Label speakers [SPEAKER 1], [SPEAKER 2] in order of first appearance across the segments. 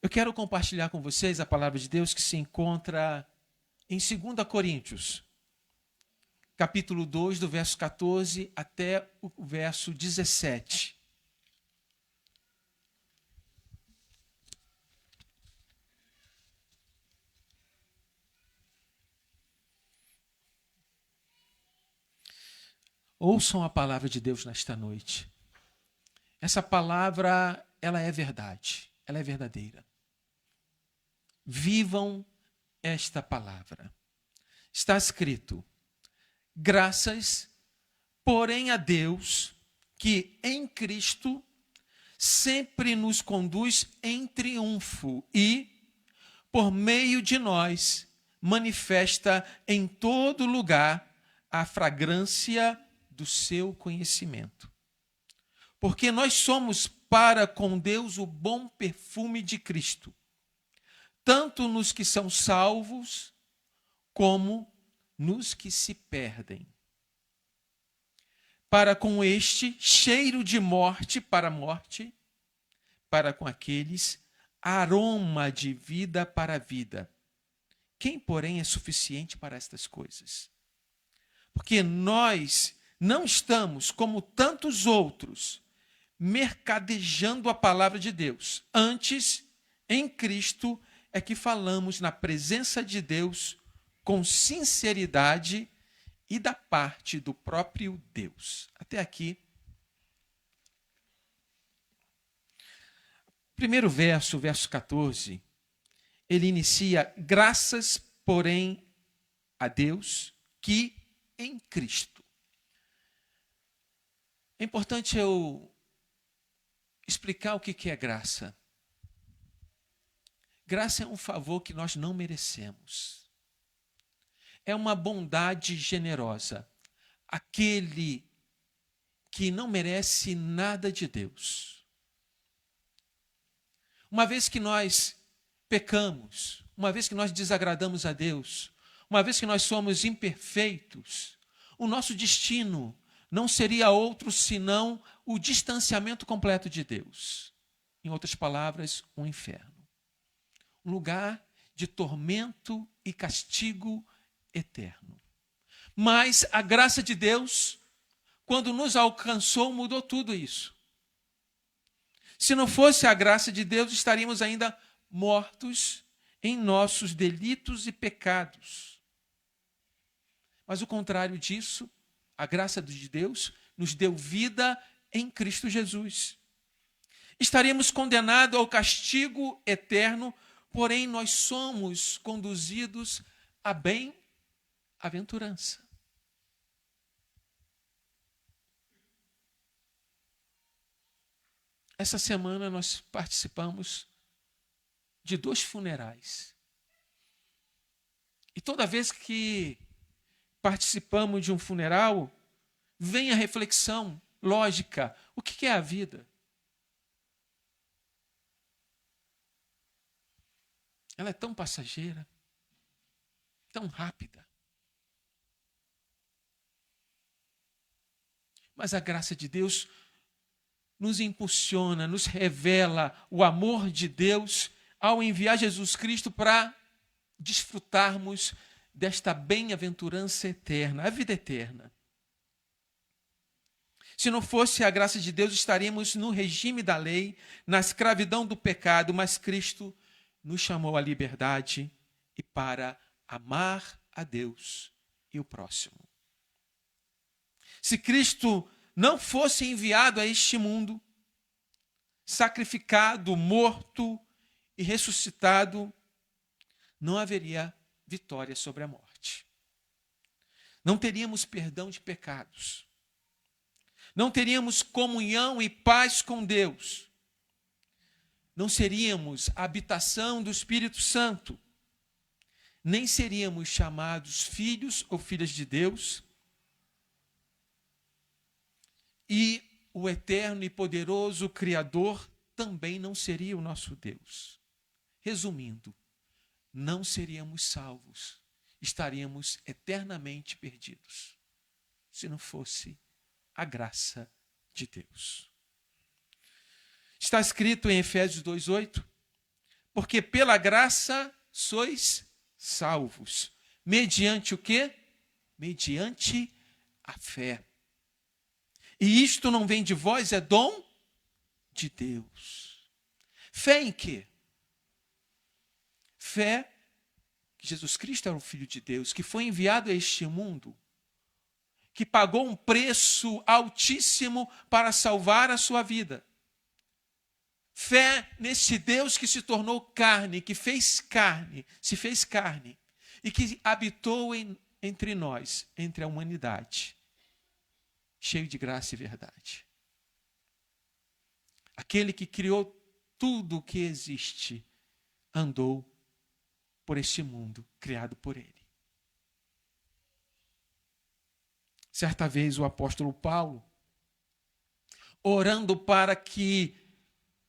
[SPEAKER 1] Eu quero compartilhar com vocês a palavra de Deus que se encontra em 2 Coríntios, capítulo 2, do verso 14 até o verso 17. Ouçam a palavra de Deus nesta noite. Essa palavra, ela é verdade, ela é verdadeira. Vivam esta palavra. Está escrito: graças, porém, a Deus, que em Cristo sempre nos conduz em triunfo e, por meio de nós, manifesta em todo lugar a fragrância do seu conhecimento. Porque nós somos para com Deus o bom perfume de Cristo, tanto nos que são salvos, como nos que se perdem. Para com este, cheiro de morte para a morte, para com aqueles, aroma de vida para a vida. Quem, porém, é suficiente para estas coisas? Porque nós não estamos, como tantos outros, mercadejando a palavra de Deus. Antes, em Cristo, é que falamos na presença de Deus com sinceridade e da parte do próprio Deus. Até aqui. Primeiro verso, verso 14, ele inicia: graças, porém, a Deus que em Cristo. É importante eu explicar o que é graça. Graça é um favor que nós não merecemos. É uma bondade generosa. Aquele que não merece nada de Deus. Uma vez que nós pecamos, uma vez que nós desagradamos a Deus, uma vez que nós somos imperfeitos, o nosso destino não seria outro senão o distanciamento completo de Deus. Em outras palavras, um inferno. Um lugar de tormento e castigo eterno. Mas a graça de Deus, quando nos alcançou, mudou tudo isso. Se não fosse a graça de Deus, estaríamos ainda mortos em nossos delitos e pecados. Mas o contrário disso, a graça de Deus nos deu vida em Cristo Jesus. Estaríamos condenados ao castigo eterno, porém nós somos conduzidos à bem-aventurança. Essa semana nós participamos de 2 funerais. E toda vez que participamos de um funeral, vem a reflexão lógica: o que é a vida? Ela é tão passageira, tão rápida. Mas a graça de Deus nos impulsiona, nos revela o amor de Deus ao enviar Jesus Cristo para desfrutarmos desta bem-aventurança eterna, a vida eterna. Se não fosse a graça de Deus, estaríamos no regime da lei, na escravidão do pecado, mas Cristo nos chamou à liberdade e para amar a Deus e o próximo. Se Cristo não fosse enviado a este mundo, sacrificado, morto e ressuscitado, não haveria vitória sobre a morte. Não teríamos perdão de pecados. Não teríamos comunhão e paz com Deus. Não seríamos a habitação do Espírito Santo. Nem seríamos chamados filhos ou filhas de Deus. E o eterno e poderoso Criador também não seria o nosso Deus. Resumindo, não seríamos salvos, estaríamos eternamente perdidos, se não fosse a graça de Deus. Está escrito em Efésios 2:8: Porque pela graça sois salvos. Mediante o quê? Mediante a fé. E isto não vem de vós, é dom de Deus. Fé em quê? Fé que Jesus Cristo era o Filho de Deus, que foi enviado a este mundo, que pagou um preço altíssimo para salvar a sua vida. Fé nesse Deus que se tornou carne, que fez carne, se fez carne, e que habitou entre nós, entre a humanidade, cheio de graça e verdade. Aquele que criou tudo o que existe, andou por este mundo, criado por ele. Certa vez o apóstolo Paulo, orando para que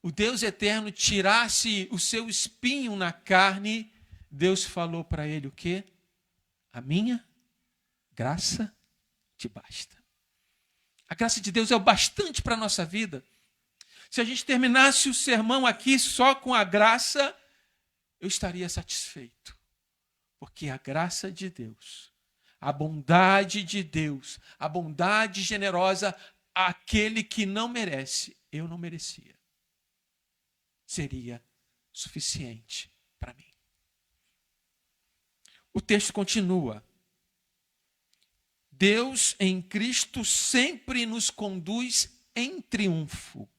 [SPEAKER 1] o Deus eterno tirasse o seu espinho na carne, Deus falou para ele o quê? A minha graça te basta. A graça de Deus é o bastante para a nossa vida. Se a gente terminasse o sermão aqui só com a graça, eu estaria satisfeito. Porque a graça de Deus, a bondade de Deus, a bondade generosa, aquele que não merece, eu não merecia, seria suficiente para mim. O texto continua. Deus em Cristo sempre nos conduz em triunfo.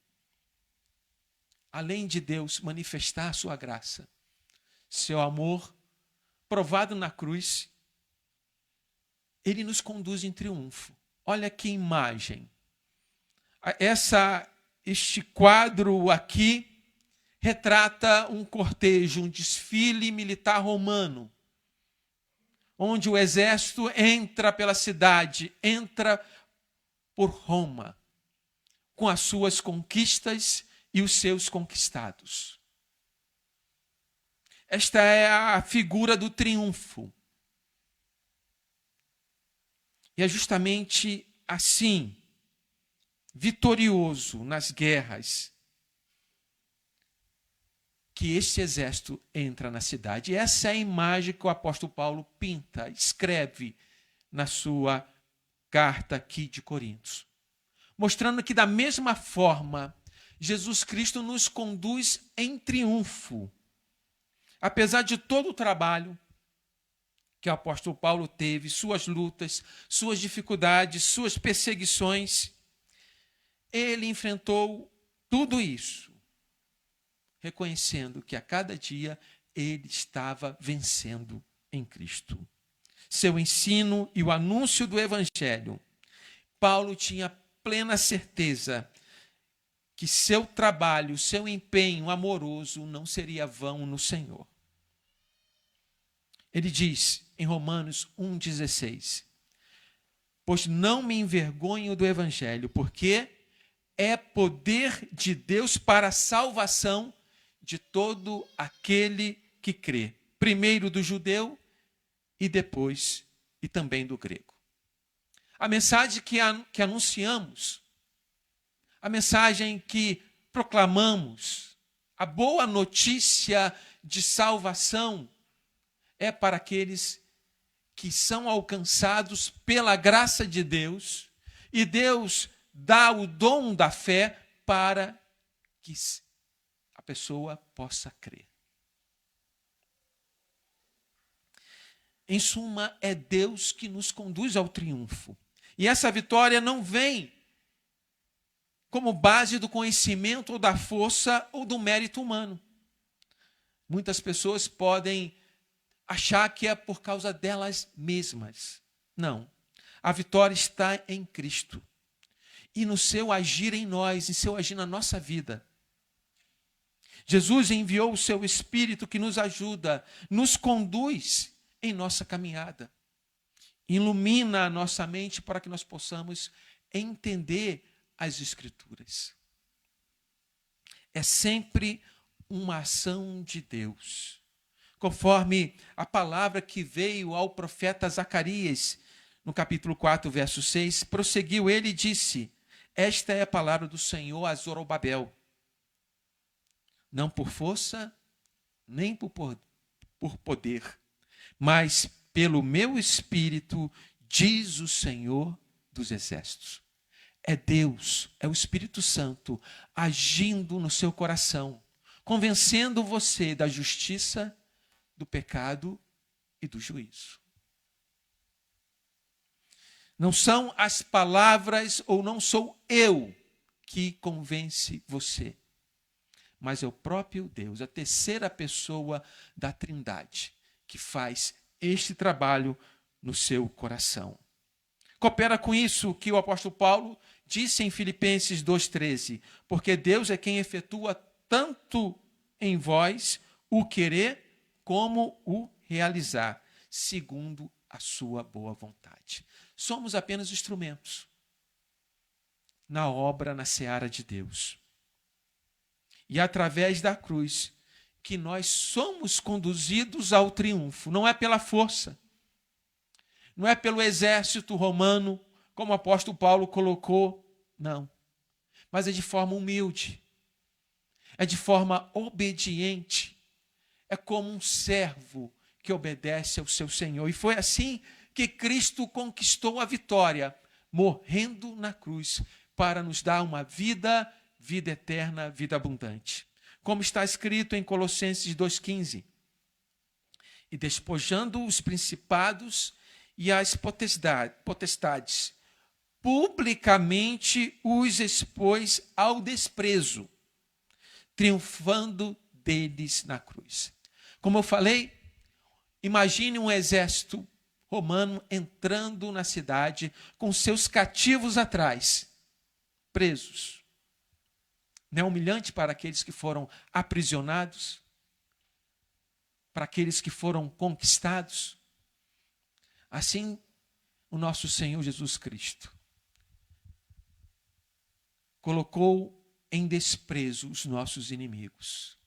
[SPEAKER 1] Além de Deus manifestar a sua graça, seu amor provado na cruz, ele nos conduz em triunfo. Olha que imagem. Este quadro aqui retrata um cortejo, um desfile militar romano, onde o exército entra pela cidade, entra por Roma, com as suas conquistas e os seus conquistados. Esta é a figura do triunfo. E é justamente assim, vitorioso nas guerras, que este exército entra na cidade. E essa é a imagem que o apóstolo Paulo pinta, escreve na sua carta aqui de Coríntios, mostrando que da mesma forma Jesus Cristo nos conduz em triunfo. Apesar de todo o trabalho que o apóstolo Paulo teve, suas lutas, suas dificuldades, suas perseguições, ele enfrentou tudo isso, reconhecendo que a cada dia ele estava vencendo em Cristo. Seu ensino e o anúncio do Evangelho, Paulo tinha plena certeza que seu trabalho, seu empenho amoroso não seria vão no Senhor. Ele diz em Romanos 1,16: pois não me envergonho do Evangelho, porque é poder de Deus para a salvação de todo aquele que crê. Primeiro do judeu e depois e também do grego. A mensagem que anunciamos, a mensagem que proclamamos, a boa notícia de salvação é para aqueles que são alcançados pela graça de Deus, e Deus dá o dom da fé para que a pessoa possa crer. Em suma, é Deus que nos conduz ao triunfo. E essa vitória não vem como base do conhecimento ou da força ou do mérito humano. Muitas pessoas podem achar que é por causa delas mesmas. Não. A vitória está em Cristo. E no seu agir em nós, em seu agir na nossa vida. Jesus enviou o seu Espírito que nos ajuda, nos conduz em nossa caminhada. Ilumina a nossa mente para que nós possamos entender as Escrituras. É sempre uma ação de Deus. Conforme a palavra que veio ao profeta Zacarias, no capítulo 4, verso 6, prosseguiu ele e disse: esta é a palavra do Senhor a Zorobabel. Não por força, nem por poder, mas pelo meu Espírito, diz o Senhor dos Exércitos. É Deus, é o Espírito Santo agindo no seu coração, convencendo você da justiça, do pecado e do juízo. Não são as palavras ou não sou eu que convence você, mas é o próprio Deus, a terceira pessoa da Trindade, que faz este trabalho no seu coração. Coopera com isso que o apóstolo Paulo disse em Filipenses 2,13, porque Deus é quem efetua tanto em vós o querer como o realizar, segundo a sua boa vontade. Somos apenas instrumentos na obra, na seara de Deus. E através da cruz que nós somos conduzidos ao triunfo. Não é pela força, não é pelo exército romano, como o apóstolo Paulo colocou, não. Mas é de forma humilde, é de forma obediente, é como um servo que obedece ao seu Senhor. E foi assim que Cristo conquistou a vitória, morrendo na cruz, para nos dar uma vida eterna, vida abundante. Como está escrito em Colossenses 2,15. E despojando os principados e as potestades, publicamente os expôs ao desprezo, triunfando deles na cruz. Como eu falei, imagine um exército romano entrando na cidade com seus cativos atrás, presos. Não é humilhante para aqueles que foram aprisionados? Para aqueles que foram conquistados? Assim, o nosso Senhor Jesus Cristo colocou em desprezo os nossos inimigos.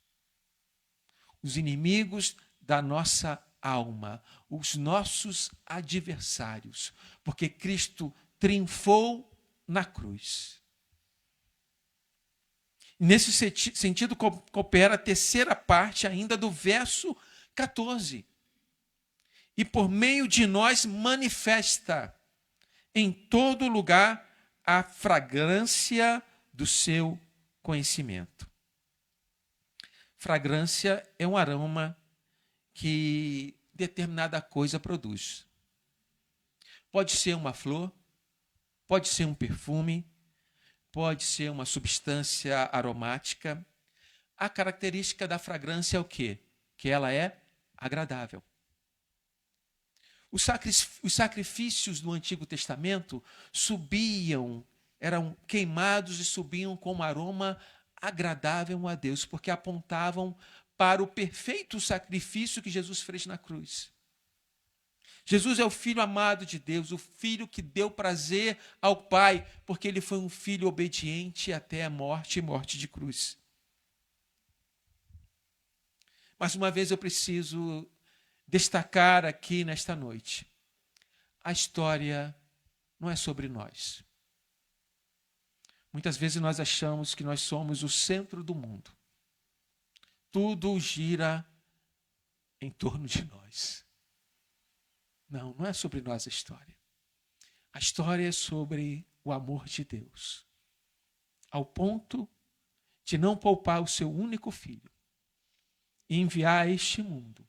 [SPEAKER 1] Os inimigos da nossa alma, os nossos adversários, porque Cristo triunfou na cruz. Nesse sentido, coopera a terceira parte ainda do verso 14. E por meio de nós manifesta em todo lugar a fragrância do seu conhecimento. Fragrância é um aroma que determinada coisa produz. Pode ser uma flor, pode ser um perfume, pode ser uma substância aromática. A característica da fragrância é o quê? Que ela é agradável. Os sacrifícios do Antigo Testamento subiam, eram queimados e subiam com um aroma agradável a Deus, porque apontavam para o perfeito sacrifício que Jesus fez na cruz. Jesus é o Filho amado de Deus, o Filho que deu prazer ao Pai, porque ele foi um filho obediente até a morte e morte de cruz. Mas uma vez eu preciso destacar aqui nesta noite, a história não é sobre nós. Muitas vezes nós achamos que nós somos o centro do mundo. Tudo gira em torno de nós. Não, não é sobre nós a história. A história é sobre o amor de Deus, ao ponto de não poupar o seu único filho e enviar a este mundo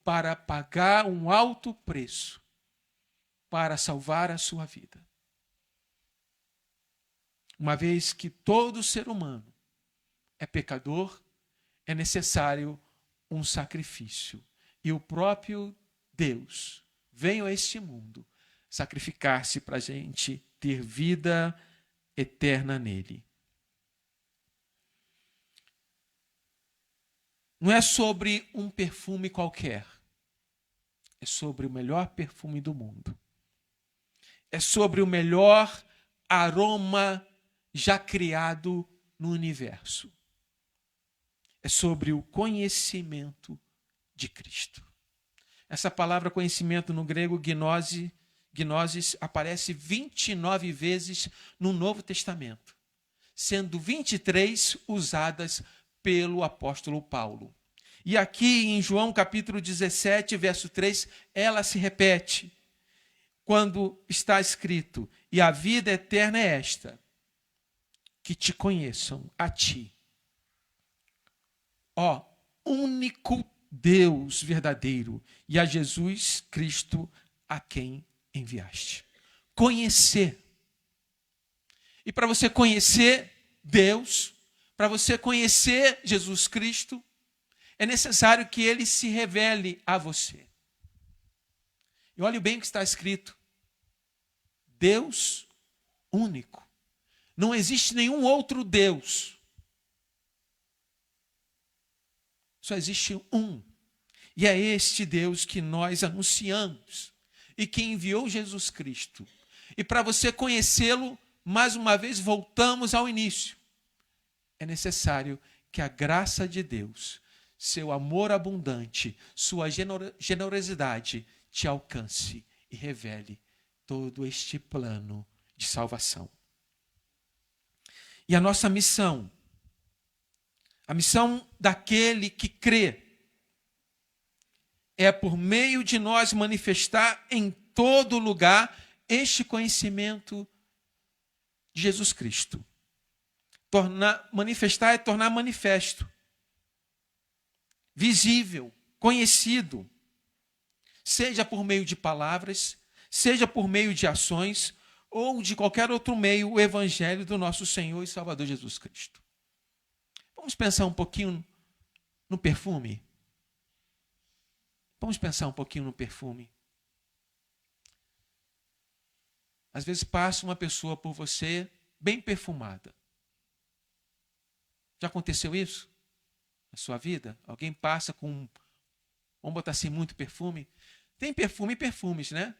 [SPEAKER 1] para pagar um alto preço para salvar a sua vida. Uma vez que todo ser humano é pecador, é necessário um sacrifício. E o próprio Deus veio a este mundo sacrificar-se para a gente ter vida eterna nele. Não é sobre um perfume qualquer. É sobre o melhor perfume do mundo. É sobre o melhor aroma já criado no universo. É sobre o conhecimento de Cristo. Essa palavra conhecimento no grego, gnosis, aparece 29 vezes no Novo Testamento, sendo 23 usadas pelo apóstolo Paulo. E aqui em João capítulo 17, verso 3, ela se repete, quando está escrito: e a vida eterna é esta, que te conheçam a ti, ó único Deus verdadeiro, e a Jesus Cristo a quem enviaste. Conhecer. E para você conhecer Deus, para você conhecer Jesus Cristo, é necessário que ele se revele a você. E olhe bem o que está escrito: Deus único. Não existe nenhum outro Deus. Só existe um. E é este Deus que nós anunciamos e que enviou Jesus Cristo. E para você conhecê-lo, mais uma vez voltamos ao início. É necessário que a graça de Deus, seu amor abundante, sua generosidade te alcance e revele todo este plano de salvação. E a nossa missão, a missão daquele que crê, é por meio de nós manifestar em todo lugar este conhecimento de Jesus Cristo. Manifestar é tornar manifesto, visível, conhecido, seja por meio de palavras, seja por meio de ações, ou de qualquer outro meio, o Evangelho do nosso Senhor e Salvador Jesus Cristo. Vamos pensar um pouquinho no perfume? Vamos pensar um pouquinho no perfume. Às vezes passa uma pessoa por você bem perfumada. Já aconteceu isso na sua vida? Alguém passa com, vamos botar assim, muito perfume? Tem perfume e perfumes, né?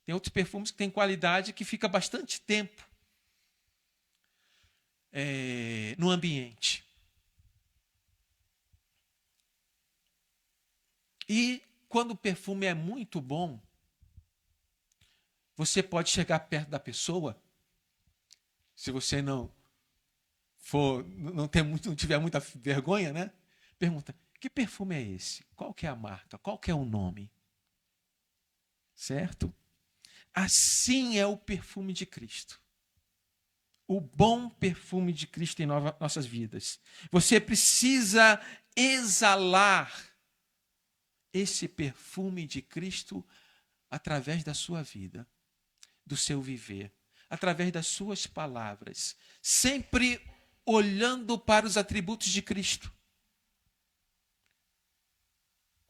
[SPEAKER 1] Tem outros perfumes que têm qualidade que fica bastante tempo no ambiente. E quando o perfume é muito bom, você pode chegar perto da pessoa, se você não tiver muita vergonha, né? Pergunta: que perfume é esse? Qual que é a marca? Qual que é o nome? Certo? Assim é o perfume de Cristo. O bom perfume de Cristo em nossas vidas. Você precisa exalar esse perfume de Cristo através da sua vida, do seu viver, através das suas palavras, sempre olhando para os atributos de Cristo.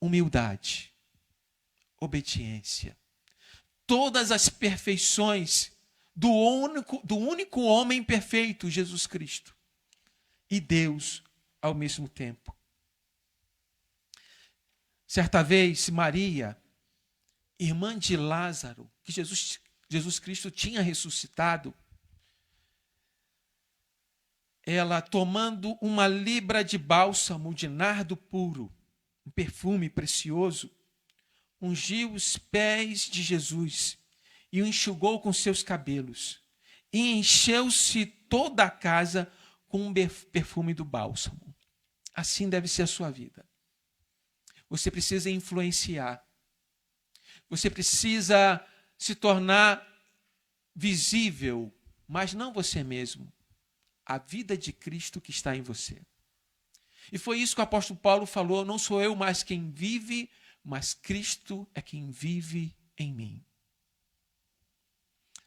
[SPEAKER 1] Humildade, obediência, todas as perfeições do único homem perfeito, Jesus Cristo, e Deus ao mesmo tempo. Certa vez, Maria, irmã de Lázaro, que Jesus Cristo tinha ressuscitado, ela, tomando uma libra de bálsamo de nardo puro, um perfume precioso, ungiu os pés de Jesus e o enxugou com seus cabelos, e encheu-se toda a casa com o perfume do bálsamo. Assim deve ser a sua vida. Você precisa influenciar. Você precisa se tornar visível, mas não você mesmo. A vida de Cristo que está em você. E foi isso que o apóstolo Paulo falou: não sou eu mais quem vive, mas Cristo é quem vive em mim.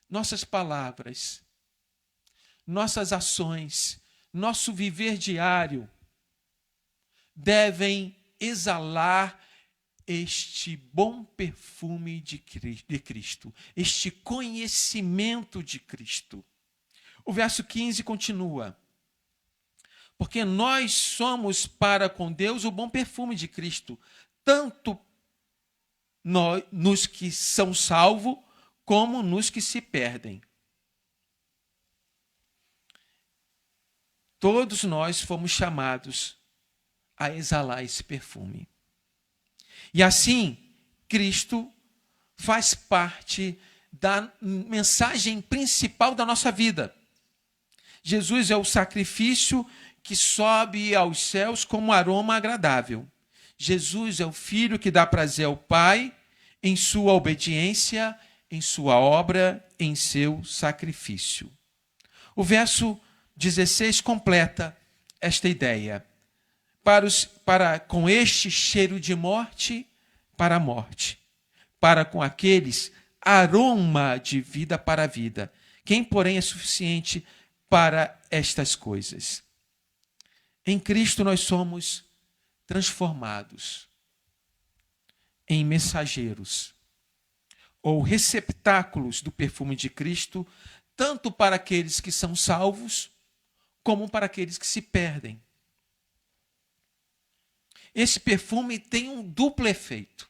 [SPEAKER 1] Nossas palavras, nossas ações, nosso viver diário devem exalar este bom perfume de Cristo, este conhecimento de Cristo. O verso 15 continua: porque nós somos para com Deus o bom perfume de Cristo, tanto nos que são salvos, como nos que se perdem. Todos nós fomos chamados a exalar esse perfume. E assim, Cristo faz parte da mensagem principal da nossa vida. Jesus é o sacrifício que sobe aos céus como aroma agradável. Jesus é o Filho que dá prazer ao Pai em sua obediência, em sua obra, em seu sacrifício. O verso 16 completa esta ideia. Com este cheiro de morte, para a morte. Para com aqueles, aroma de vida para a vida. Quem, porém, é suficiente para estas coisas? Em Cristo nós somos transformados em mensageiros ou receptáculos do perfume de Cristo, tanto para aqueles que são salvos, como para aqueles que se perdem. Esse perfume tem um duplo efeito.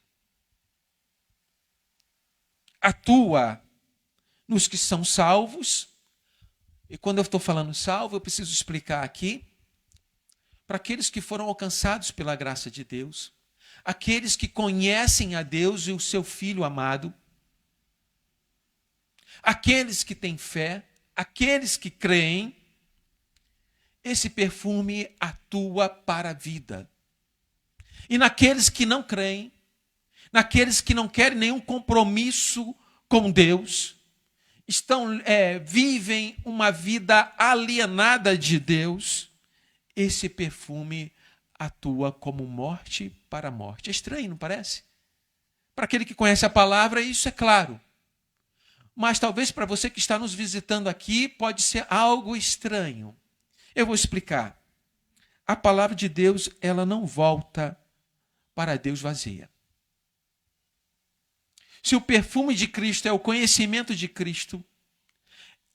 [SPEAKER 1] Atua nos que são salvos, e quando eu estou falando salvo, eu preciso explicar aqui, para aqueles que foram alcançados pela graça de Deus, aqueles que conhecem a Deus e o seu Filho amado, aqueles que têm fé, aqueles que creem, esse perfume atua para a vida. E naqueles que não creem, naqueles que não querem nenhum compromisso com Deus, vivem uma vida alienada de Deus, esse perfume atua como morte para a morte. É estranho, não parece? Para aquele que conhece a palavra, isso é claro. Mas talvez para você que está nos visitando aqui, pode ser algo estranho. Eu vou explicar. A palavra de Deus, ela não volta para Deus vazia. Se o perfume de Cristo é o conhecimento de Cristo,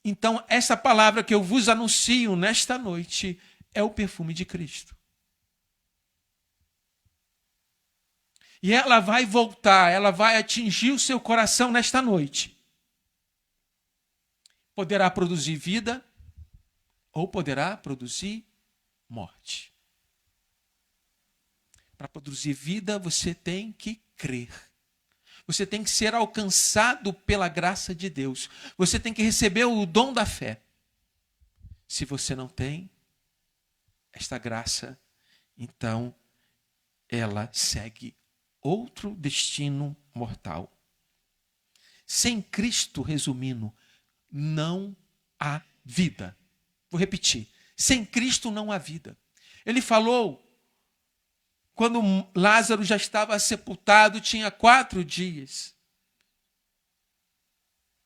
[SPEAKER 1] então essa palavra que eu vos anuncio nesta noite é o perfume de Cristo. E ela vai voltar, ela vai atingir o seu coração nesta noite. Poderá produzir vida ou poderá produzir morte. Para produzir vida, você tem que crer. Você tem que ser alcançado pela graça de Deus. Você tem que receber o dom da fé. Se você não tem esta graça, então ela segue outro destino mortal. Sem Cristo, resumindo, não há vida. Vou repetir. Sem Cristo não há vida. Ele falou, quando Lázaro já estava sepultado, tinha 4 dias.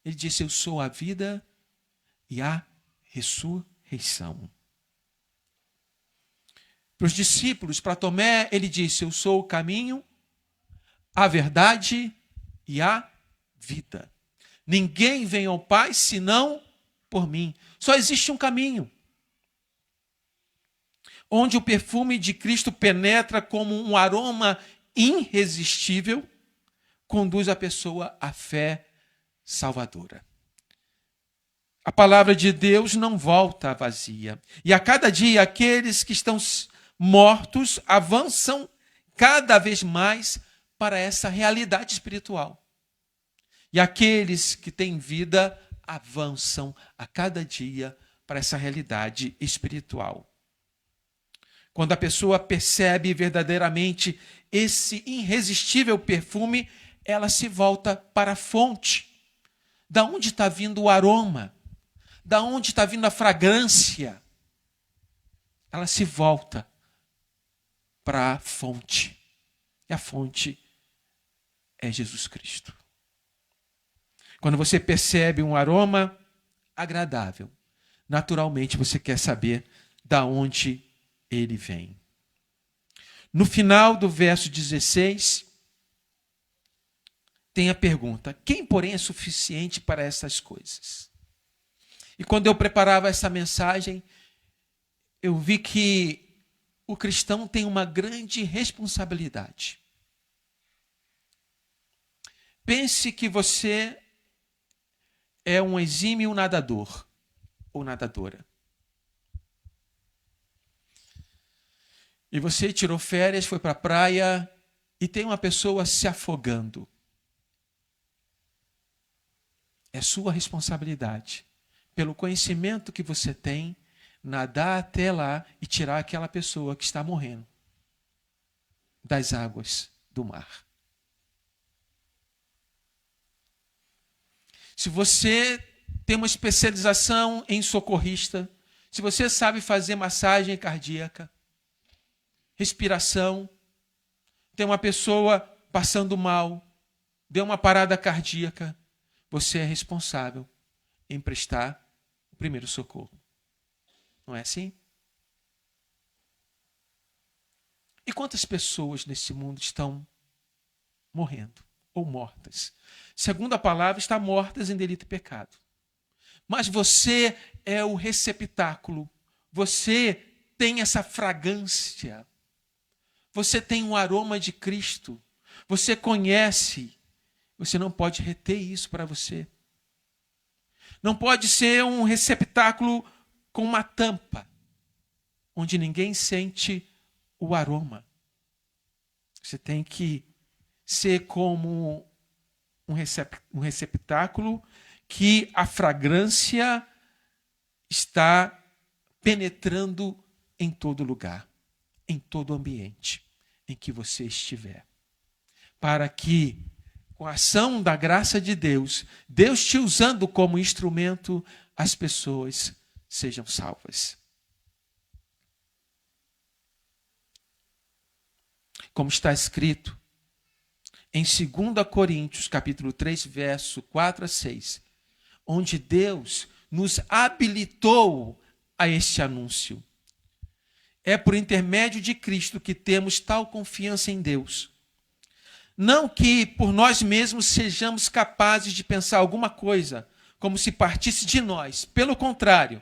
[SPEAKER 1] Ele disse, eu sou a vida e a ressurreição. Para os discípulos, para Tomé, ele disse, eu sou o caminho, a verdade e a vida. Ninguém vem ao Pai senão por mim. Só existe um caminho. Onde o perfume de Cristo penetra como um aroma irresistível, conduz a pessoa à fé salvadora. A palavra de Deus não volta vazia. E a cada dia, aqueles que estão mortos avançam cada vez mais para essa realidade espiritual. E aqueles que têm vida avançam a cada dia para essa realidade espiritual. Quando a pessoa percebe verdadeiramente esse irresistível perfume, ela se volta para a fonte. Da onde está vindo o aroma? Da onde está vindo a fragrância? Ela se volta para a fonte. E a fonte é Jesus Cristo. Quando você percebe um aroma agradável, naturalmente você quer saber da onde ele vem. No final do verso 16, tem a pergunta: quem, porém, é suficiente para essas coisas? E quando eu preparava essa mensagem, eu vi que o cristão tem uma grande responsabilidade. Pense que você é um exímio nadador ou nadadora. E você tirou férias, foi para a praia e tem uma pessoa se afogando. É sua responsabilidade, pelo conhecimento que você tem, nadar até lá e tirar aquela pessoa que está morrendo das águas do mar. Se você tem uma especialização em socorrista, se você sabe fazer massagem cardíaca, respiração, tem uma pessoa passando mal, deu uma parada cardíaca, você é responsável em prestar o primeiro socorro. Não é assim? E quantas pessoas nesse mundo estão morrendo ou mortas? Segundo a palavra, estão mortas em delito e pecado. Mas você é o receptáculo, você tem essa fragrância, você tem um aroma de Cristo, você conhece, você não pode reter isso para você. Não pode ser um receptáculo com uma tampa, onde ninguém sente o aroma. Você tem que ser como um receptáculo que a fragrância está penetrando em todo lugar, em todo ambiente em que você estiver. Para que, com a ação da graça de Deus, Deus te usando como instrumento, as pessoas sejam salvas. Como está escrito em 2 Coríntios, capítulo 3, verso 4 a 6, onde Deus nos habilitou a este anúncio. É por intermédio de Cristo que temos tal confiança em Deus. Não que por nós mesmos sejamos capazes de pensar alguma coisa como se partisse de nós. Pelo contrário,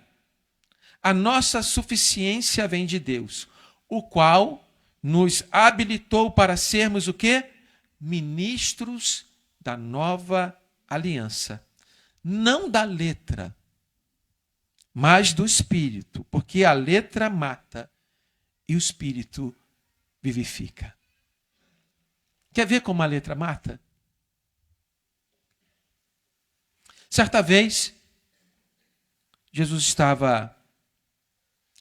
[SPEAKER 1] a nossa suficiência vem de Deus, o qual nos habilitou para sermos o quê? Ministros da nova aliança. Não da letra, mas do Espírito, porque a letra mata e o Espírito vivifica. Quer ver como a letra mata? Certa vez, Jesus estava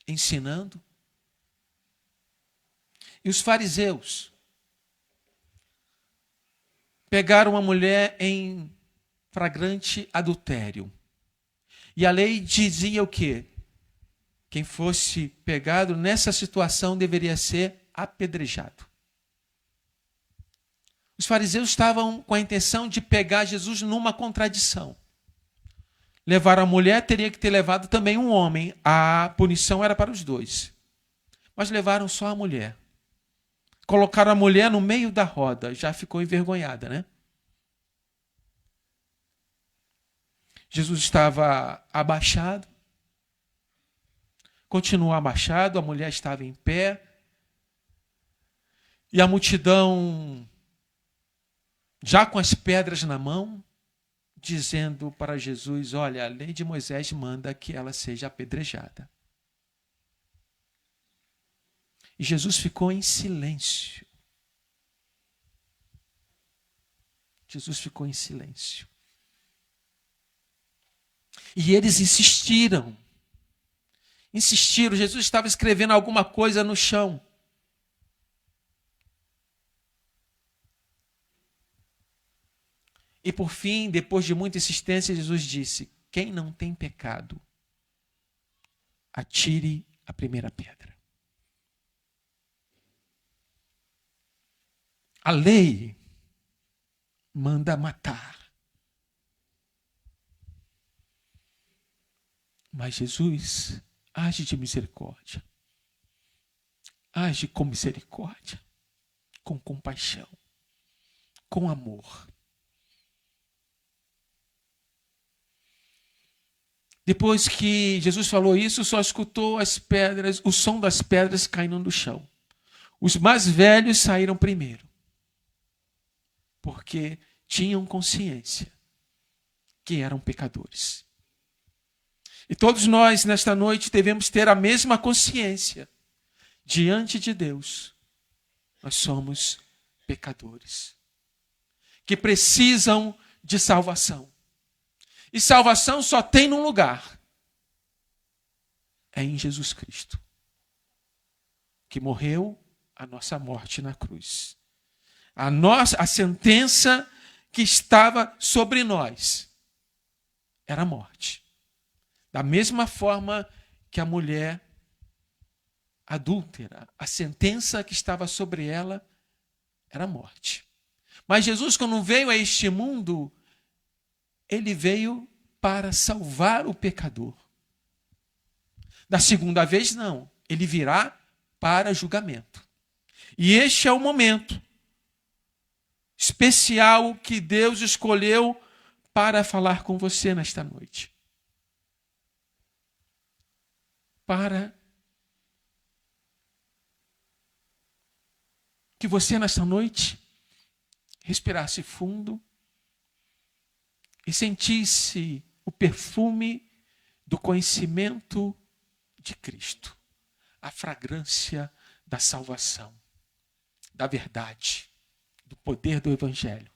[SPEAKER 1] ensinando e os fariseus pegaram uma mulher em flagrante adultério. E a lei dizia o quê? Quem fosse pegado nessa situação deveria ser apedrejado. Os fariseus estavam com a intenção de pegar Jesus numa contradição. Levar a mulher teria que ter levado também um homem. A punição era para os dois. Mas levaram só a mulher. Colocaram a mulher no meio da roda. Já ficou envergonhada, né? Jesus estava abaixado. Continuou abaixado, a mulher estava em pé. E a multidão, já com as pedras na mão, dizendo para Jesus, olha, a lei de Moisés manda que ela seja apedrejada. E Jesus ficou em silêncio. Jesus ficou em silêncio. E eles insistiram. Jesus estava escrevendo alguma coisa no chão. E por fim, depois de muita insistência, Jesus disse, quem não tem pecado, atire a primeira pedra. A lei manda matar. Mas Jesus age de misericórdia. Age com misericórdia, com compaixão, com amor. Depois que Jesus falou isso, só escutou as pedras, o som das pedras caindo no chão. Os mais velhos saíram primeiro, porque tinham consciência que eram pecadores. E todos nós, nesta noite, devemos ter a mesma consciência. Diante de Deus, nós somos pecadores, que precisam de salvação. E salvação só tem num lugar. É em Jesus Cristo, que morreu a nossa morte na cruz. A sentença que estava sobre nós era a morte. Da mesma forma que a mulher adúltera, a sentença que estava sobre ela era a morte. Mas Jesus, quando veio a este mundo, ele veio para salvar o pecador. Da segunda vez, não. Ele virá para julgamento. E este é o momento especial que Deus escolheu para falar com você nesta noite. Para que você nesta noite respirasse fundo e sentisse o perfume do conhecimento de Cristo, a fragrância da salvação, da verdade, do poder do Evangelho,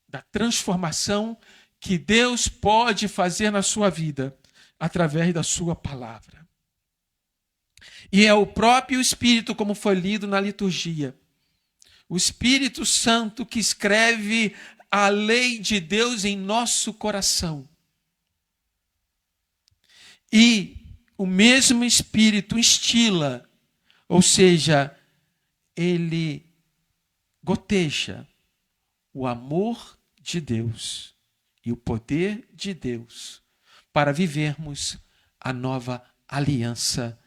[SPEAKER 1] da transformação que Deus pode fazer na sua vida através da sua palavra. E é o próprio Espírito, como foi lido na liturgia, o Espírito Santo que escreve a lei de Deus em nosso coração. E o mesmo Espírito instila, ou seja, ele goteja o amor de Deus e o poder de Deus para vivermos a nova aliança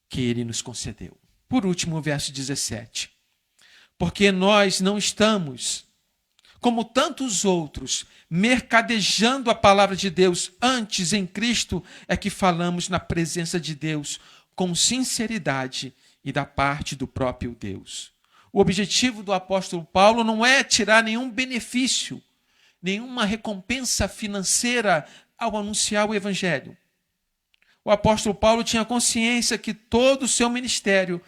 [SPEAKER 1] que ele nos concedeu. Por último, o verso 17. Porque nós não estamos, como tantos outros, mercadejando a palavra de Deus. Antes, em Cristo, é que falamos na presença de Deus com sinceridade e da parte do próprio Deus. O objetivo do apóstolo Paulo não é tirar nenhum benefício, nenhuma recompensa financeira ao anunciar o evangelho. O apóstolo Paulo tinha consciência que todo o seu ministério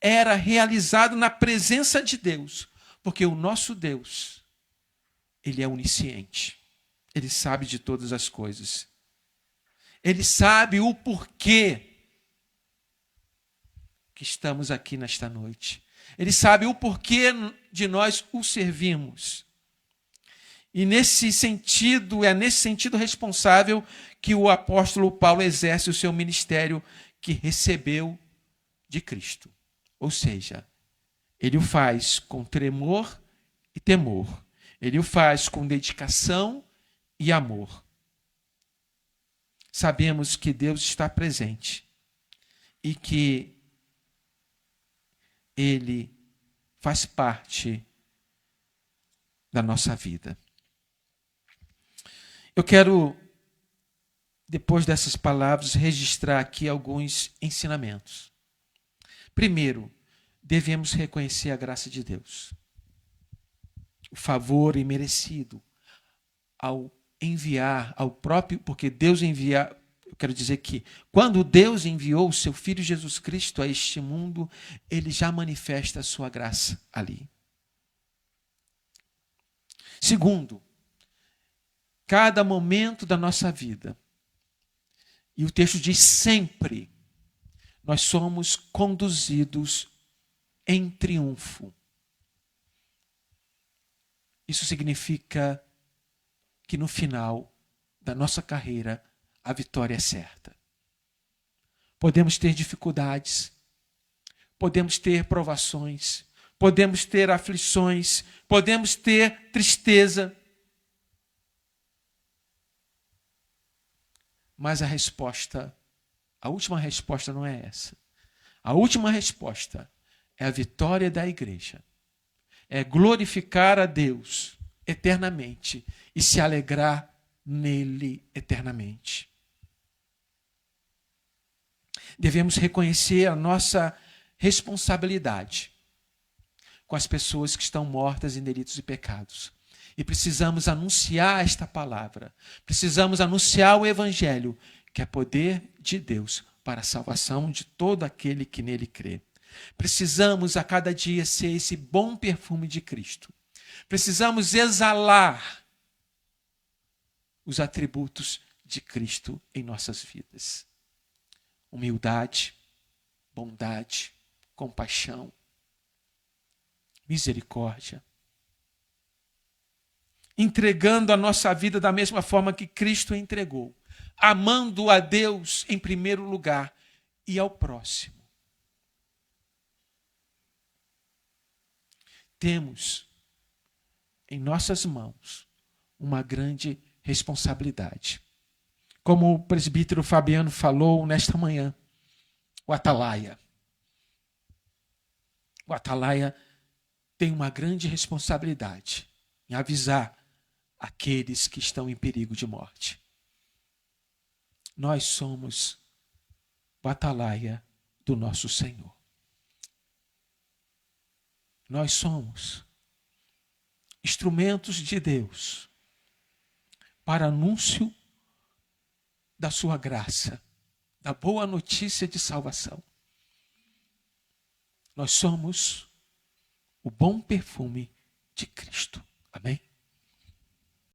[SPEAKER 1] era realizado na presença de Deus, porque o nosso Deus, ele é onisciente. Ele sabe de todas as coisas. Ele sabe o porquê que estamos aqui nesta noite. Ele sabe o porquê de nós o servimos. E é nesse sentido responsável que o apóstolo Paulo exerce o seu ministério que recebeu de Cristo. Ou seja, ele o faz com tremor e temor. Ele o faz com dedicação e amor. Sabemos que Deus está presente e que ele faz parte da nossa vida. Eu quero, depois dessas palavras, registrar aqui alguns ensinamentos. Primeiro, devemos reconhecer a graça de Deus. O favor imerecido ao enviar ao próprio, porque Deus envia, eu quero dizer que quando Deus enviou o seu Filho Jesus Cristo a este mundo, ele já manifesta a sua graça ali. Segundo, cada momento da nossa vida, e o texto diz sempre, nós somos conduzidos em triunfo. Isso significa que no final da nossa carreira, a vitória é certa. Podemos ter dificuldades, podemos ter provações, podemos ter aflições, podemos ter tristeza. Mas a última resposta não é essa. A última resposta é a vitória da igreja. É glorificar a Deus eternamente e se alegrar nele eternamente. Devemos reconhecer a nossa responsabilidade com as pessoas que estão mortas em delitos e pecados. E precisamos anunciar esta palavra. Precisamos anunciar o evangelho, que é poder de Deus para a salvação de todo aquele que nele crê. Precisamos a cada dia ser esse bom perfume de Cristo. Precisamos exalar os atributos de Cristo em nossas vidas. Humildade, bondade, compaixão, misericórdia. Entregando a nossa vida da mesma forma que Cristo entregou. Amando a Deus em primeiro lugar e ao próximo. Temos em nossas mãos uma grande responsabilidade. Como o presbítero Fabiano falou nesta manhã, o atalaia. O atalaia tem uma grande responsabilidade em avisar aqueles que estão em perigo de morte. Nós somos o atalaia do nosso Senhor. Nós somos instrumentos de Deus para anúncio da sua graça, da boa notícia de salvação. Nós somos o bom perfume de Cristo. Amém?